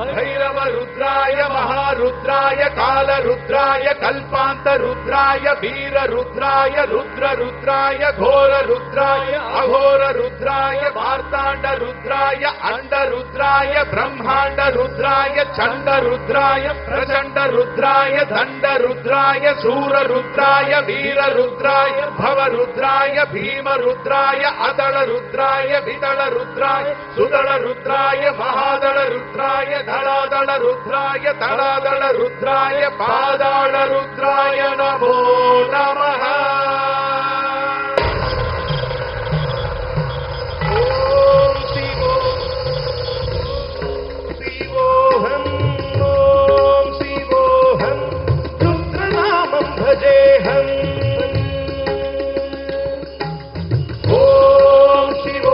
भैरव रुद्राय महारुद्राय काल रुद्राय कल्पांत रुद्राय वीर रुद्राय रुद्र रुद्राय घोर रुद्राय अघोर रुद्राय मार्तांड रुद्राय अंड रुद्राय ब्रह्मांड रुद्राय चंड रुद्राय प्रचंड रुद्राय दंड रुद्राय सूर रुद्राय वीर रुद्राय भव रुद्राय भीम रुद्राय अदल रुद्राय विदल रुद्राय सुदल रुद्राय महादल रुद्राय धड़ादल रुद्राय तड़ादल रुद्राय पादाल रुद्राय नमो नमः।